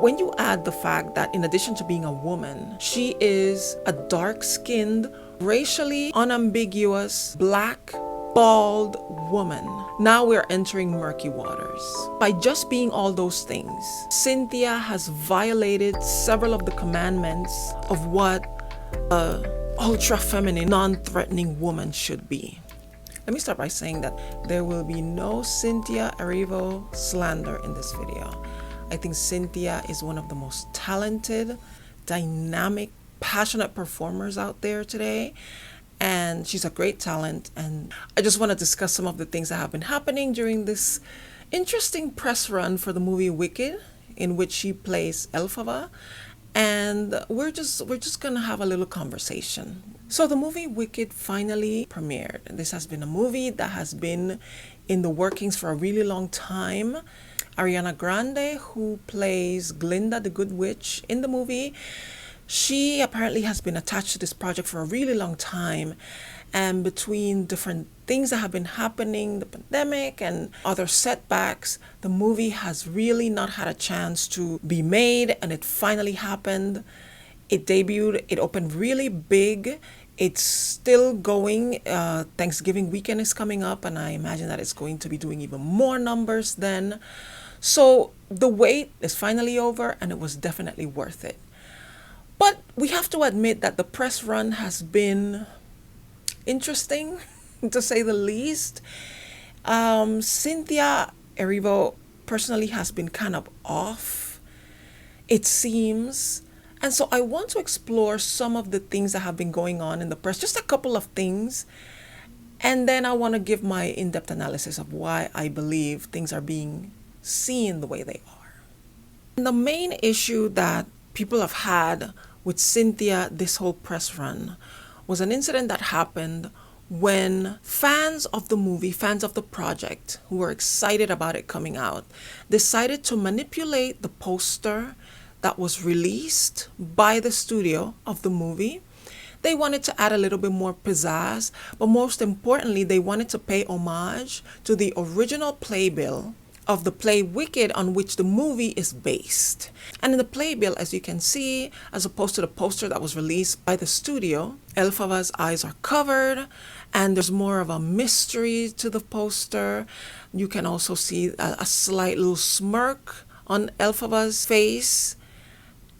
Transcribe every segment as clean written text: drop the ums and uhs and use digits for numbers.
But when you add the fact that in addition to being a woman, she is a dark-skinned, racially unambiguous, black, bald woman, now we're entering murky waters. By just being all those things, Cynthia has violated several of the commandments of what a ultra-feminine, non-threatening woman should be. Let me start by saying that there will be no Cynthia Erivo slander in this video. I think Cynthia is one of the most talented, dynamic, passionate performers out there today. And she's a great talent. And I just want to discuss some of the things that have been happening during this interesting press run for the movie Wicked, in which she plays Elphaba. And we're just going to have a little conversation. So the movie Wicked finally premiered. This has been a movie that has been in the workings for a really long time. Ariana Grande, who plays Glinda, the Good Witch in the movie, she apparently has been attached to this project for a really long time. And between different things that have been happening, the pandemic and other setbacks, the movie has really not had a chance to be made, and it finally happened. It debuted, it opened really big. It's still going. Thanksgiving weekend is coming up, and I imagine that it's going to be doing even more numbers then. So the wait is finally over, and it was definitely worth it. But we have to admit that the press run has been interesting, to say the least. Cynthia Erivo personally has been kind of off, it seems. And so I want to explore some of the things that have been going on in the press, just a couple of things. And then I want to give my in-depth analysis of why I believe things are being seen the way they are. And the main issue that people have had with Cynthia this whole press run was an incident that happened when fans of the movie, fans of the project, who were excited about it coming out, decided to manipulate the poster that was released by the studio of the movie. They wanted to add a little bit more pizzazz, but most importantly, they wanted to pay homage to the original playbill of the play Wicked, on which the movie is based. And in the playbill, as you can see, as opposed to the poster that was released by the studio, Elphaba's eyes are covered, and there's more of a mystery to the poster. You can also see a slight little smirk on Elphaba's face.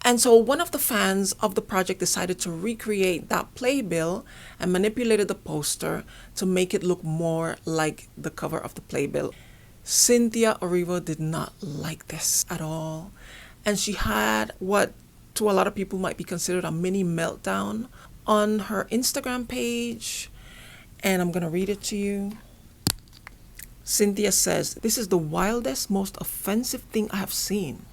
And so one of the fans of the project decided to recreate that playbill and manipulated the poster to make it look more like the cover of the playbill. Cynthia Erivo did not like this at all. And she had what to a lot of people might be considered a mini meltdown on her Instagram page. And I'm going to read it to you. Cynthia says, "This is the wildest, most offensive thing I have seen.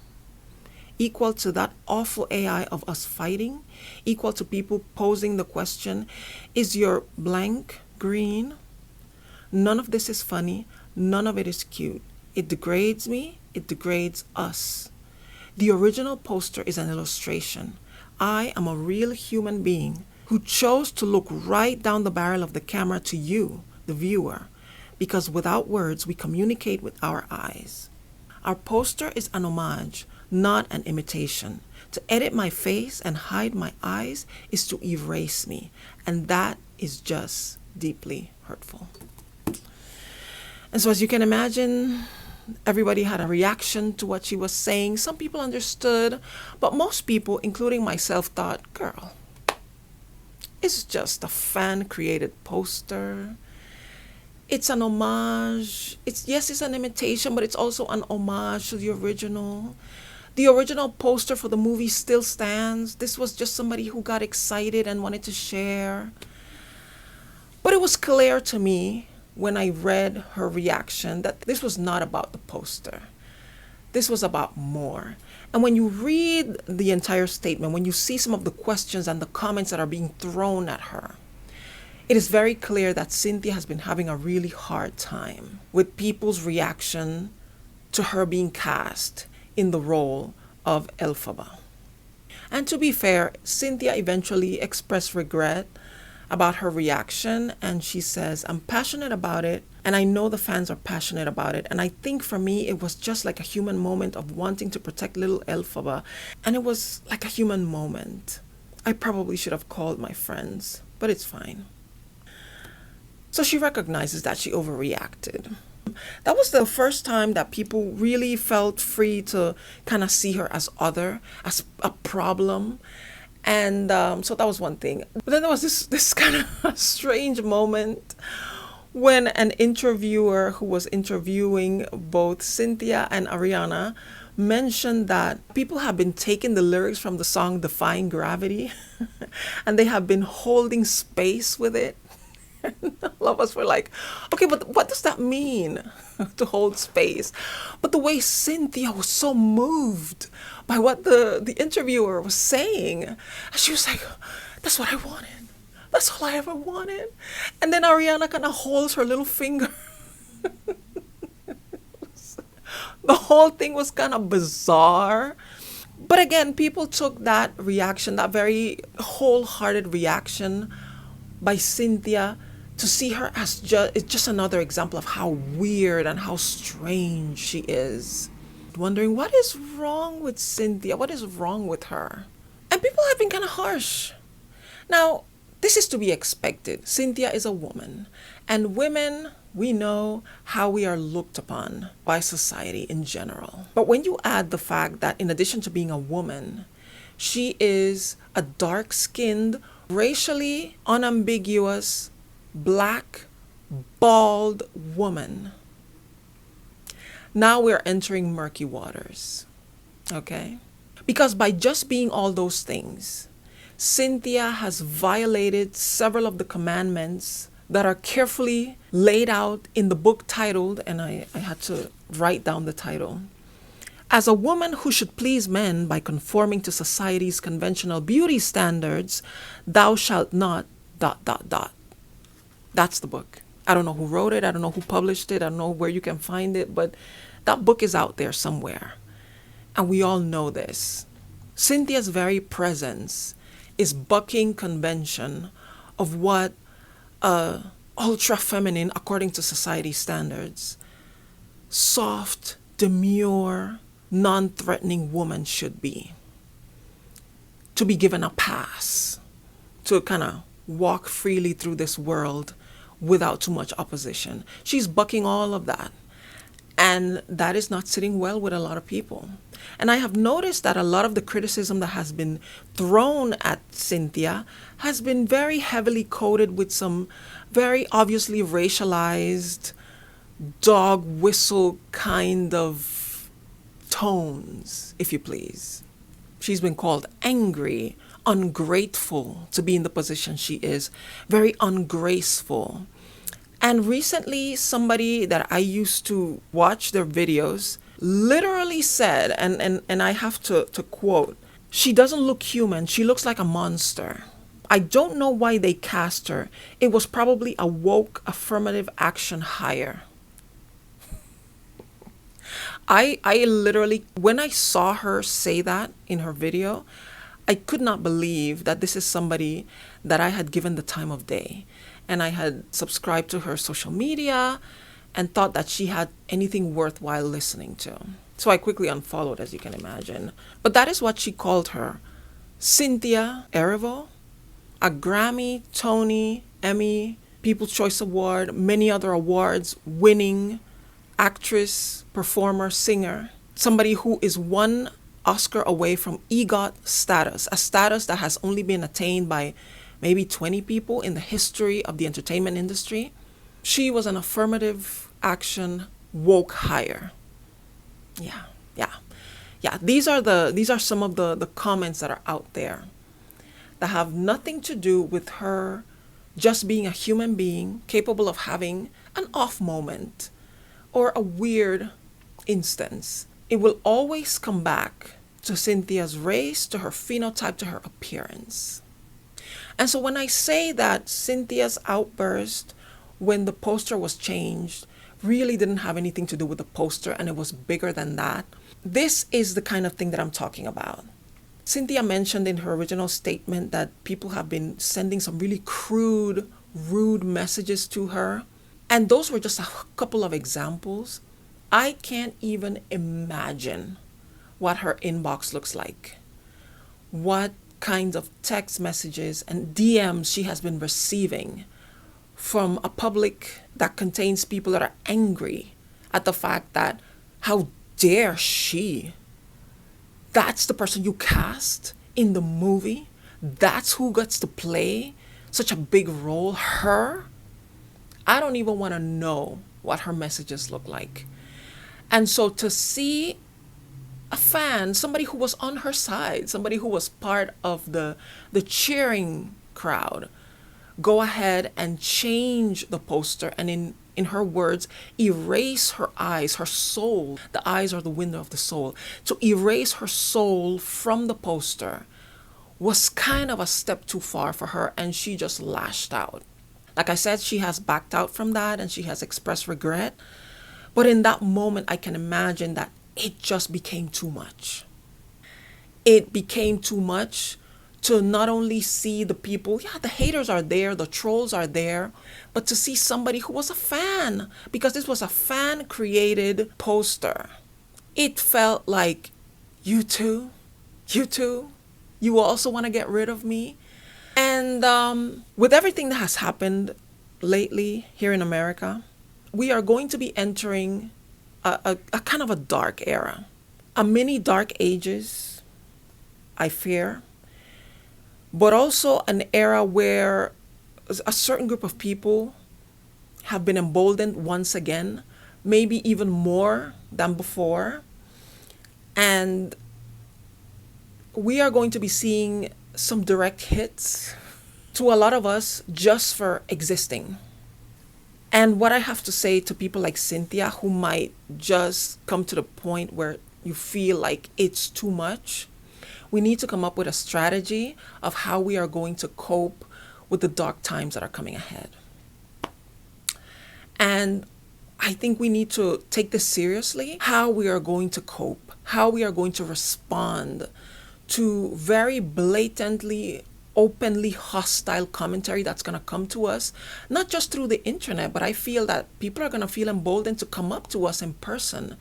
Equal to that awful AI of us fighting. Equal to people posing the question, is your blank green? None of this is funny. None of it is cute. It degrades me. It degrades us. The original poster is an illustration. I am a real human being who chose to look right down the barrel of the camera to you, the viewer, because without words, we communicate with our eyes. Our poster is an homage, not an imitation. To edit my face and hide my eyes is to erase me, and that is just deeply hurtful." And so as you can imagine, everybody had a reaction to what she was saying. Some people understood, but most people, including myself, thought, girl, it's just a fan-created poster. It's an homage. It's an imitation, but it's also an homage to the original. The original poster for the movie still stands. This was just somebody who got excited and wanted to share. But it was clear to me when I read her reaction that this was not about the poster. This was about more. And when you read the entire statement, when you see some of the questions and the comments that are being thrown at her, it is very clear that Cynthia has been having a really hard time with people's reaction to her being cast in the role of Elphaba. And to be fair, Cynthia eventually expressed regret about her reaction, and she says, "I'm passionate about it, and I know the fans are passionate about it. And I think for me, it was just like a human moment of wanting to protect little Elphaba. And it was like a human moment. I probably should have called my friends, but it's fine." So she recognizes that she overreacted. That was the first time that people really felt free to kind of see her as other, as a problem. And so that was one thing. But then there was this kind of strange moment when an interviewer who was interviewing both Cynthia and Ariana mentioned that people have been taking the lyrics from the song Defying Gravity and they have been holding space with it. All of us were like, okay, but what does that mean to hold space? But the way Cynthia was so moved by what the interviewer was saying, she was like, that's what I wanted. That's all I ever wanted. And then Ariana kind of holds her little finger. The whole thing was kind of bizarre. But again, people took that reaction, that very wholehearted reaction by Cynthia, to see her as just another example of how weird and how strange she is. Wondering, what is wrong with Cynthia? What is wrong with her? And people have been kind of harsh. Now, this is to be expected. Cynthia is a woman. And women, we know how we are looked upon by society in general. But when you add the fact that in addition to being a woman, she is a dark-skinned, racially unambiguous, black, bald woman, now we're entering murky waters, okay? Because by just being all those things, Cynthia has violated several of the commandments that are carefully laid out in the book titled, and I had to write down the title, "As a woman who should please men by conforming to society's conventional beauty standards, thou shalt not ... That's the book. I don't know who wrote it. I don't know who published it. I don't know where you can find it, but that book is out there somewhere. And we all know this. Cynthia's very presence is bucking convention of what ultra feminine, according to society standards, soft, demure, non-threatening woman should be. To be given a pass, to kind of walk freely through this world without too much opposition. She's bucking all of that. And that is not sitting well with a lot of people. And I have noticed that a lot of the criticism that has been thrown at Cynthia has been very heavily coated with some very obviously racialized dog whistle kind of tones, if you please. She's been called angry, ungrateful to be in the position she is, very ungraceful. And recently, somebody that I used to watch their videos literally said, and I have to quote, "She doesn't look human. She looks like a monster. I don't know why they cast her. It was probably a woke affirmative action hire." I literally, when I saw her say that in her video, I could not believe that this is somebody that I had given the time of day. And I had subscribed to her social media and thought that she had anything worthwhile listening to. So I quickly unfollowed, as you can imagine. But that is what she called her. Cynthia Erivo, a Grammy, Tony, Emmy, People's Choice Award, many other awards winning actress, performer, singer. Somebody who is one Oscar away from EGOT status, a status that has only been attained by maybe 20 people in the history of the entertainment industry. She was an affirmative action woke hire. Yeah. These are some of the comments that are out there that have nothing to do with her just being a human being capable of having an off moment or a weird instance. It will always come back to Cynthia's race, to her phenotype, to her appearance. And so when I say that Cynthia's outburst when the poster was changed really didn't have anything to do with the poster and it was bigger than that, this is the kind of thing that I'm talking about. Cynthia mentioned in her original statement that people have been sending some really crude, rude messages to her. And those were just a couple of examples. I can't even imagine what her inbox looks like, what kinds of text messages and DMs she has been receiving from a public that contains people that are angry at the fact that how dare she? That's the person you cast in the movie? That's who gets to play such a big role? Her? I don't even want to know what her messages look like. And so to see a fan, somebody who was on her side, somebody who was part of the cheering crowd, go ahead and change the poster and in her words, erase her eyes, her soul. The eyes are the window of the soul. To erase her soul from the poster was kind of a step too far for her, and she just lashed out. Like I said, she has backed out from that and she has expressed regret. But in that moment, I can imagine that it just became too much. It became too much to not only see the people, yeah, the haters are there, the trolls are there, but to see somebody who was a fan, because this was a fan created poster. It felt like, you too, you also want to get rid of me. And with everything that has happened lately here in America, we are going to be entering a kind of a dark era, a mini dark ages, I fear, but also an era where a certain group of people have been emboldened once again, maybe even more than before. And we are going to be seeing some direct hits to a lot of us just for existing. And what I have to say to people like Cynthia, who might just come to the point where you feel like it's too much, we need to come up with a strategy of how we are going to cope with the dark times that are coming ahead. And I think we need to take this seriously, how we are going to cope, how we are going to respond to very blatantly, openly hostile commentary that's going to come to us, not just through the internet, but I feel that people are going to feel emboldened to come up to us in person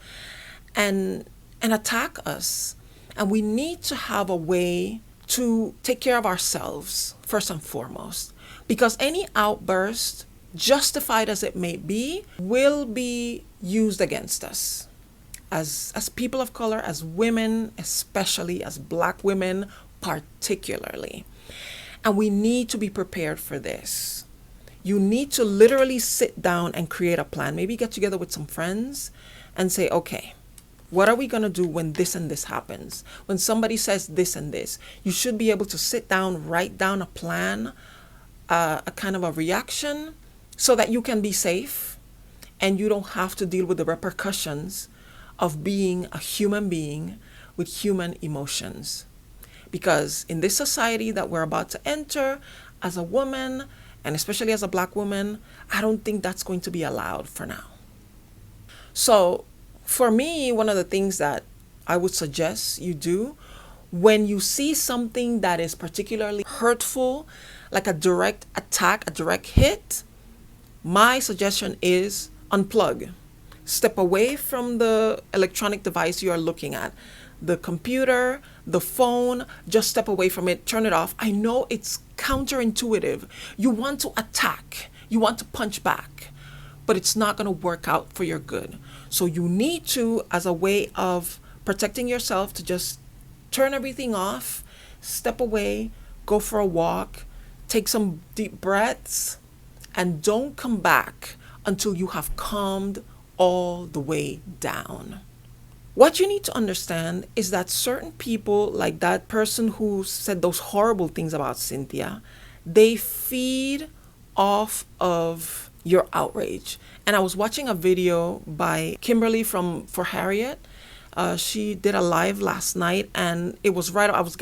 and attack us. And we need to have a way to take care of ourselves, first and foremost, because any outburst, justified as it may be, will be used against us. As people of color, as women, especially as Black women, particularly. And we need to be prepared for this. You need to literally sit down and create a plan. Maybe get together with some friends and say, okay, what are we going to do when this and this happens? When somebody says this and this, you should be able to sit down, write down a plan, a kind of a reaction, so that you can be safe and you don't have to deal with the repercussions of being a human being with human emotions. Because in this society that we're about to enter, as a woman, and especially as a Black woman, I don't think that's going to be allowed for now. So for me, one of the things that I would suggest you do when you see something that is particularly hurtful, like a direct attack, a direct hit, my suggestion is unplug. Step away from the electronic device you are looking at. The computer, the phone, just step away from it, turn it off. I know it's counterintuitive. You want to attack, you want to punch back, but it's not going to work out for your good. So you need to, as a way of protecting yourself, to just turn everything off, step away, go for a walk, take some deep breaths, and don't come back until you have calmed all the way down. What you need to understand is that certain people, like that person who said those horrible things about Cynthia, they feed off of your outrage. And I was watching a video by Kimberly from For Harriet. She did a live last night, and it was right, I was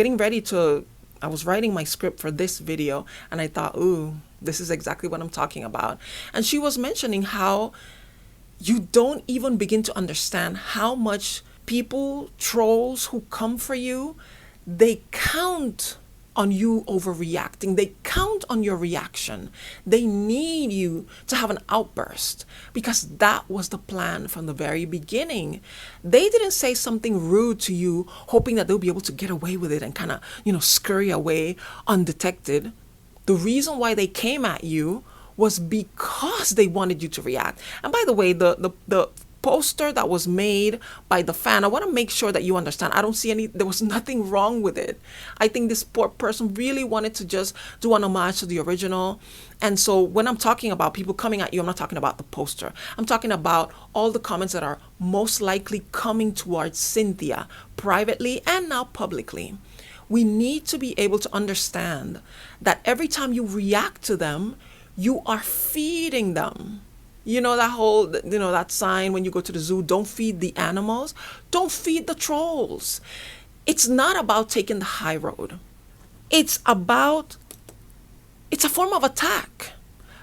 writing my script for this video, and I thought, ooh, this is exactly what I'm talking about. And she was mentioning how you don't even begin to understand how much people, trolls who come for you, they count on you overreacting. They count on your reaction. They need you to have an outburst because that was the plan from the very beginning. They didn't say something rude to you hoping that they'll be able to get away with it and kind of, scurry away undetected. The reason why they came at you was because they wanted you to react. And by the way, the poster that was made by the fan, I want to make sure that you understand, there was nothing wrong with it. I think this poor person really wanted to just do an homage to the original. And so when I'm talking about people coming at you, I'm not talking about the poster. I'm talking about all the comments that are most likely coming towards Cynthia privately and now publicly. We need to be able to understand that every time you react to them, you are feeding them. That sign when you go to the zoo, don't feed the animals, don't feed the trolls. It's not about taking the high road. It's a form of attack.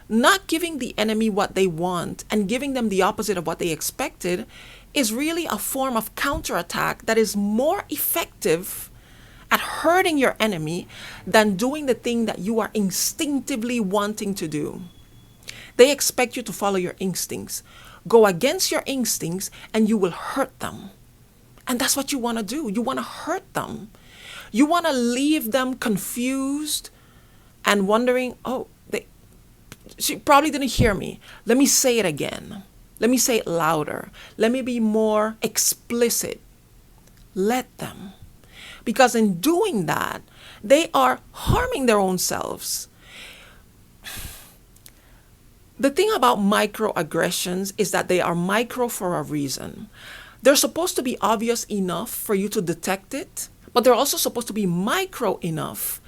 Not giving the enemy what they want and giving them the opposite of what they expected is really a form of counterattack that is more effective at hurting your enemy than doing the thing that you are instinctively wanting to do. They expect you to follow your instincts. Go against your instincts and you will hurt them. And that's what you want to do. You want to hurt them. You want to leave them confused and wondering, she probably didn't hear me. Let me say it again. Let me say it louder. Let me be more explicit. Let them. Because in doing that, they are harming their own selves. The thing about microaggressions is that they are micro for a reason. They're supposed to be obvious enough for you to detect it, but they're also supposed to be micro enough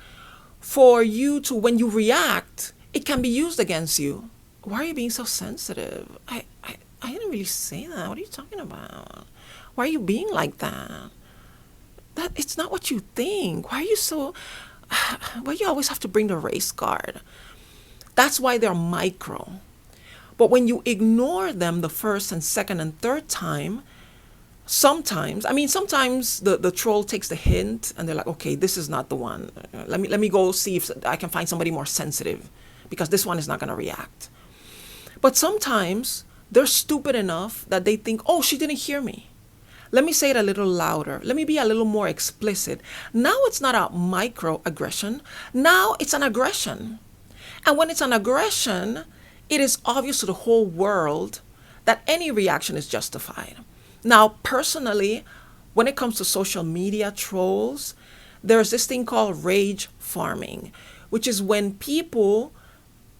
for you to, when you react, it can be used against you. Why are you being so sensitive? I didn't really say that. What are you talking about? Why are you being like that? It's not what you think. Why you always have to bring the race card? That's why they're micro. But when you ignore them the first and second and third time, sometimes the troll takes the hint and they're like, okay, this is not the one. Let me go see if I can find somebody more sensitive because this one is not going to react. But sometimes they're stupid enough that they think, oh, she didn't hear me. Let me say it a little louder. Let me be a little more explicit. Now it's not a microaggression. Now it's an aggression. And when it's an aggression, it is obvious to the whole world that any reaction is justified. Now, personally, when it comes to social media trolls, there's this thing called rage farming, which is when people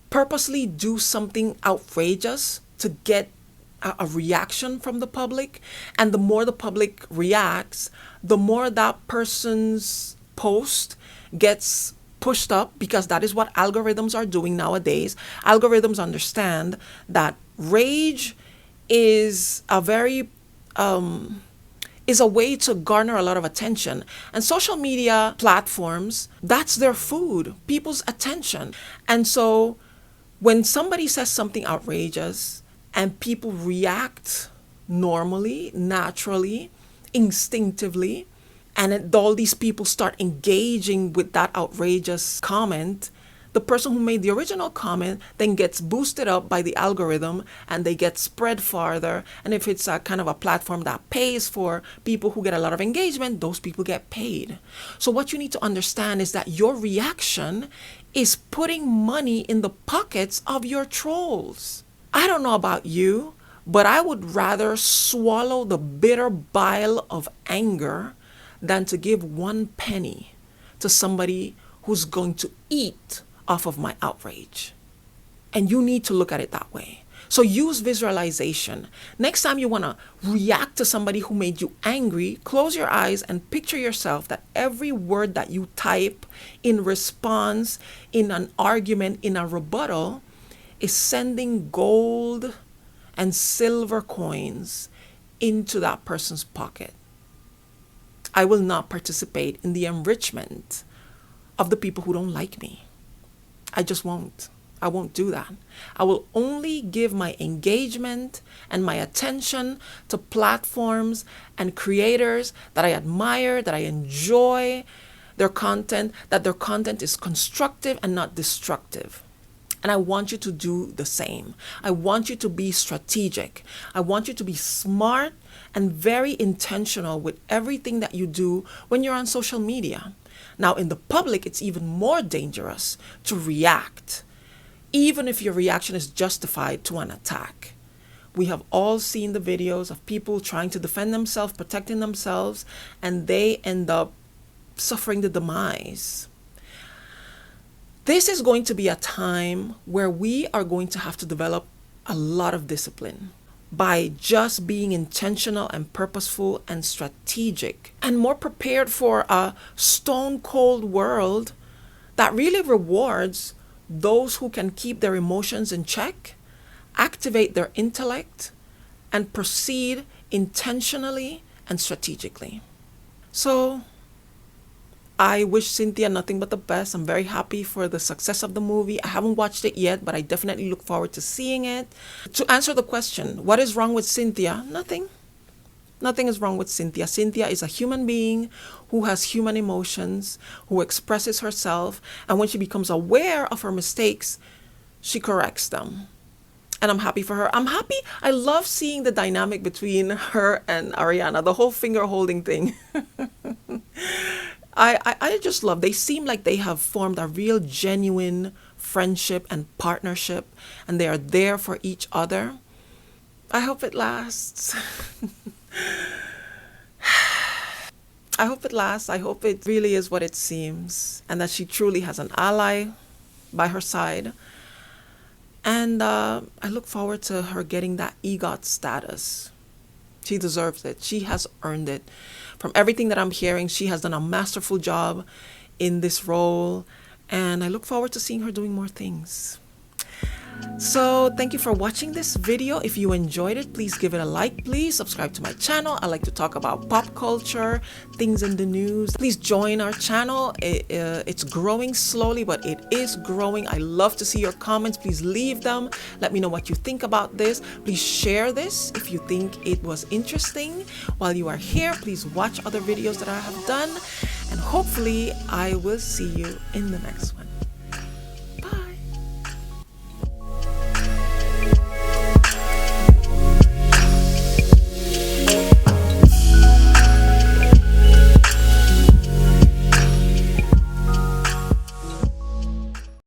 purposely do something outrageous to get a reaction from the public. And the more the public reacts, the more that person's post gets pushed up, because that is what algorithms are doing nowadays. Algorithms understand that rage is a way to garner a lot of attention. And social media platforms, that's their food, people's attention. And so when somebody says something outrageous and people react normally, naturally, instinctively, and all these people start engaging with that outrageous comment, the person who made the original comment then gets boosted up by the algorithm and they get spread farther. And if it's a kind of a platform that pays for people who get a lot of engagement, those people get paid. So what you need to understand is that your reaction is putting money in the pockets of your trolls. I don't know about you, but I would rather swallow the bitter bile of anger than to give 1 penny to somebody who's going to eat off of my outrage. And you need to look at it that way. So use visualization. Next time you want to react to somebody who made you angry, close your eyes and picture yourself that every word that you type in response, in an argument, in a rebuttal, is sending gold and silver coins into that person's pocket. I will not participate in the enrichment of the people who don't like me. I just won't. I won't do that. I will only give my engagement and my attention to platforms and creators that I admire, that I enjoy, that their content is constructive and not destructive. And I want you to do the same. I want you to be strategic. I want you to be smart and very intentional with everything that you do when you're on social media. Now, in the public, it's even more dangerous to react, even if your reaction is justified to an attack. We have all seen the videos of people trying to defend themselves, protecting themselves, and they end up suffering the demise. This is going to be a time where we are going to have to develop a lot of discipline by just being intentional and purposeful and strategic and more prepared for a stone cold world that really rewards those who can keep their emotions in check, activate their intellect, and proceed intentionally and strategically. So I wish Cynthia nothing but the best. I'm very happy for the success of the movie. I haven't watched it yet, but I definitely look forward to seeing it. To answer the question, what is wrong with Cynthia? Nothing. Nothing is wrong with Cynthia. Cynthia is a human being who has human emotions, who expresses herself, and when she becomes aware of her mistakes, she corrects them. And I'm happy for her. I'm happy. I love seeing the dynamic between her and Ariana, the whole finger holding thing. I just love, they seem like they have formed a real genuine friendship and partnership, and they are there for each other. I hope it lasts. I hope it lasts. I hope it really is what it seems, and that she truly has an ally by her side. And I look forward to her getting that EGOT status. She deserves it. She has earned it. From everything that I'm hearing, she has done a masterful job in this role, and I look forward to seeing her doing more things. So thank you for watching this video. If you enjoyed it, please give it a like. Please subscribe to my channel. I like to talk about pop culture, things in the news. Please join our channel. It's growing slowly, but it is growing. I love to see your comments. Please leave them. Let me know what you think about this. Please share this if you think it was interesting. While you are here, please watch other videos that I have done, and hopefully I will see you in the next one.